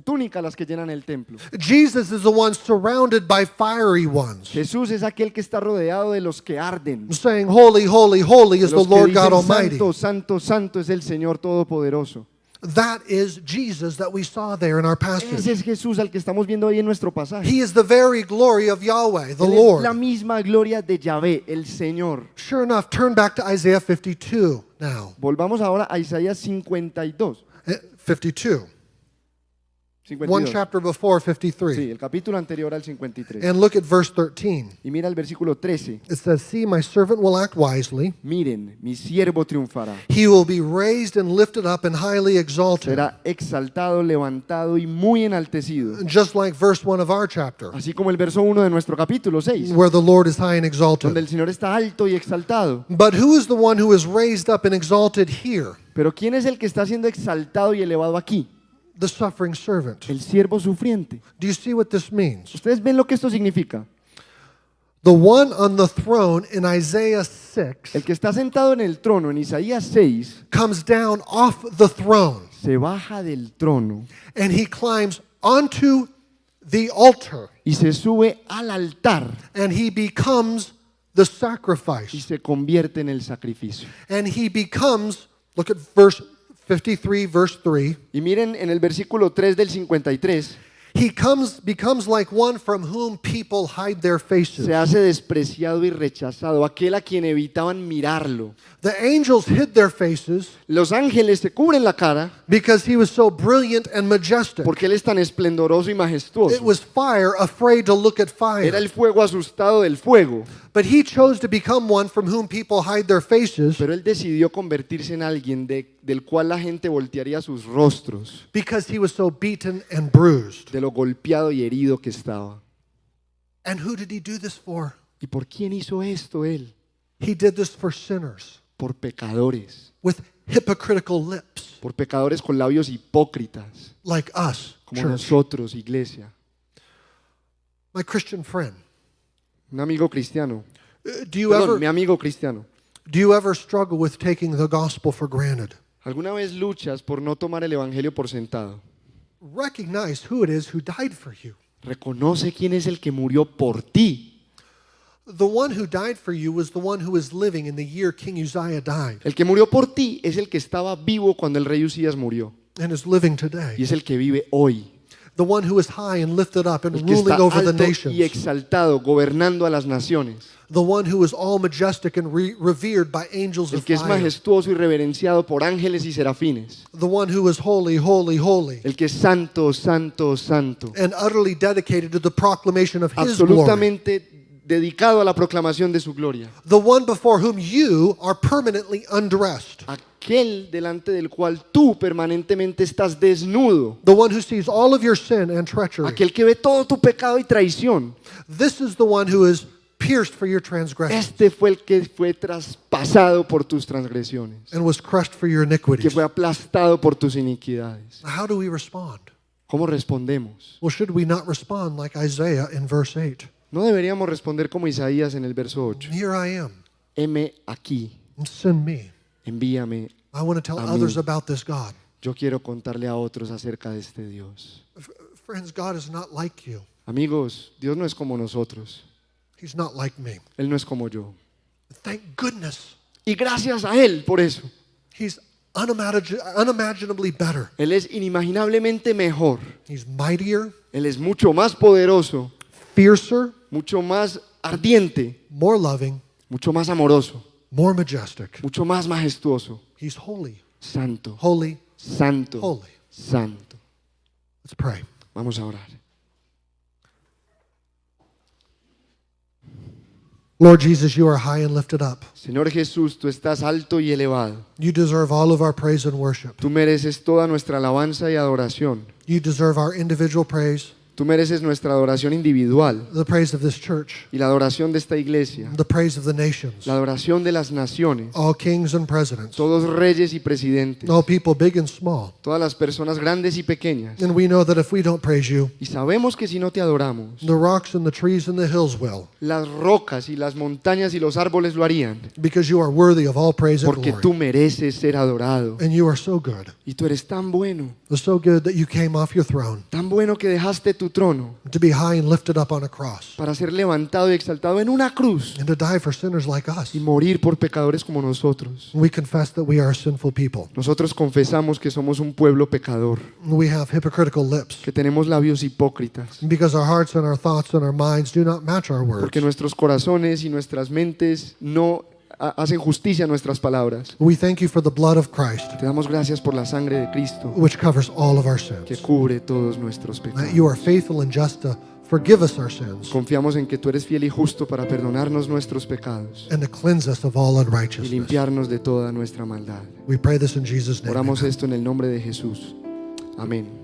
túnica las que llenan el templo. Jesus is the one surrounded by fiery ones, Jesús es aquel que está rodeado de los que arden. saying, Holy, holy, holy is the Los que Lord God dicen, Almighty. santo, santo, santo es el Señor Todopoderoso. That is Jesus that we saw there in our Ese passage. es Jesús al que estamos viendo ahí en nuestro pasaje. He is the very glory of Yahweh, the Él es la Lord. misma gloria de Yahvé, el Señor. Sure enough, turn back to Isaiah 52 now. Volvamos ahora a Isaías 52. 52. 52. One chapter before 53. Sí, el capítulo anterior al 53. And look at verse 13. Y mira el versículo 13. It says, See, my servant will act wisely. Miren, mi siervo triunfará. He will be raised and lifted up and highly exalted. Será exaltado, levantado y muy enaltecido. Just like verse 1 of our chapter, Así como el verso 1 de nuestro capítulo 6, where the Lord is high and donde exalted. el Señor está alto y exaltado. But who is the one who is raised up and exalted here? Pero ¿quién es el que está siendo exaltado y elevado aquí? The suffering servant. El siervo sufriente. Do you see what this means? ¿Ustedes ven lo que esto significa? The one on the throne in Isaiah 6 El que está sentado en el trono en Isaías 6 comes down off the throne se baja del trono and he climbs onto the altar y se sube al altar and he becomes the y sacrifice. se convierte en el sacrificio. And he becomes, look at verse 53, verse 3. Y miren en el versículo 3 del 53, He becomes like one from whom people hide their faces. se hace despreciado y rechazado, aquel a quien evitaban mirarlo. The angels hid their faces Los ángeles se cubren la cara because he was so brilliant and majestic. porque él es tan esplendoroso y It majestuoso. was fire afraid to look at Era fire. el fuego asustado del fuego, But he chose to become one from whom people hide their faces pero él decidió convertirse en alguien del cual la gente voltearía sus rostros, because he was so beaten and bruised. de lo golpeado y herido que estaba. And who did he do this for? ¿Y por quién hizo esto él? He did this for sinners Por pecadores, with hypocritical lips por pecadores con labios hipócritas, like us, como church. nosotros, iglesia. My Christian friend, Un amigo cristiano, do you perdón, mi ever amigo cristiano. struggle with taking the gospel for granted? ¿Alguna vez luchas por no tomar el evangelio por sentado? Recognize who it is who died for you. Reconoce quién es el que murió por ti. The one who died for you was the one who was living in the year King Uzziah died El que murió por ti es el que estaba vivo cuando el rey Usías murió and is living y today. es el que vive hoy. The one who is high and lifted up and El que está ruling over the alto y nations. exaltado, gobernando a las naciones. The one who is all majestic and revered by angels El of que es fire. majestuoso y reverenciado por ángeles y serafines. The one who is holy, holy, holy. El que es santo, santo, santo. And utterly dedicated to the proclamation of His glory. Absolutamente dedicado a la proclamación de su gloria. The one before whom you are permanently undressed. Aquel delante del cual tú permanentemente estás desnudo. The one who sees all of your sin and treachery. Aquel que ve todo tu pecado y traición. This is the one who is pierced for your transgressions Este fue el que fue traspasado por tus transgresiones, and was crushed for your que iniquities. fue aplastado por tus iniquidades. How do we respond? ¿Cómo respondemos? Well, should we not respond like Isaiah in verse 8? No deberíamos responder como Isaías en el verso 8. Here I am. Heme aquí, Send me. envíame. I want to tell Amén. others about this God. Yo quiero contarle a otros acerca de este Dios. Friends, God is not like you. Amigos, Dios no es como nosotros. He's not like me. Él no es como yo. Thank goodness. Y gracias a Él por eso. He's unimaginably better. Él es inimaginablemente mejor. He's mightier, Él es mucho más poderoso, fiercer, mucho más ardiente, more loving, mucho más amoroso, more majestic. mucho más majestuoso, He's holy, santo, holy, santo, holy. santo. Let's pray. Vamos a orar. Lord Jesus, you are high and lifted up. Señor Jesús, tú estás alto y elevado. You deserve all of our praise and worship. Tú mereces toda nuestra alabanza y adoración. You deserve our individual praise, Tú mereces nuestra adoración individual the praise of this church, y la adoración de esta iglesia, the praise of the nations, la adoración de las naciones, all kings and presidents, todos reyes y presidentes, all people big and small. todas las personas grandes y pequeñas. And we know that if we don't praise you, Y sabemos que si no te adoramos, the rocks and the trees and the hills will, las rocas y las montañas y los árboles lo harían, because you are worthy of all praise and porque glory. tú mereces ser adorado. And you are so good. Y tú eres tan bueno, It's so good that you came off your throne tan bueno que dejaste tu trono to be high and lifted up on a cross para ser levantado y exaltado en una cruz and to die for sinners like us. y morir por pecadores como nosotros. We confess that we are a sinful people. Nosotros confesamos que somos un pueblo pecador, We have hypocritical lips que tenemos labios hipócritas, because our hearts and our thoughts and our minds do not match our words. porque nuestros corazones y nuestras mentes no hacen justicia a nuestras palabras. We thank you for the blood of Christ, Te damos gracias por la sangre de Cristo which covers all of our que sins. cubre todos nuestros That pecados. you are faithful and just to forgive us our sins Confiamos en que tú eres fiel y justo para perdonarnos nuestros pecados and to cleanse us of all y unrighteousness. limpiarnos de toda nuestra maldad. We pray this in Jesus' name. Oramos Amen. esto en el nombre de Jesús. Amén.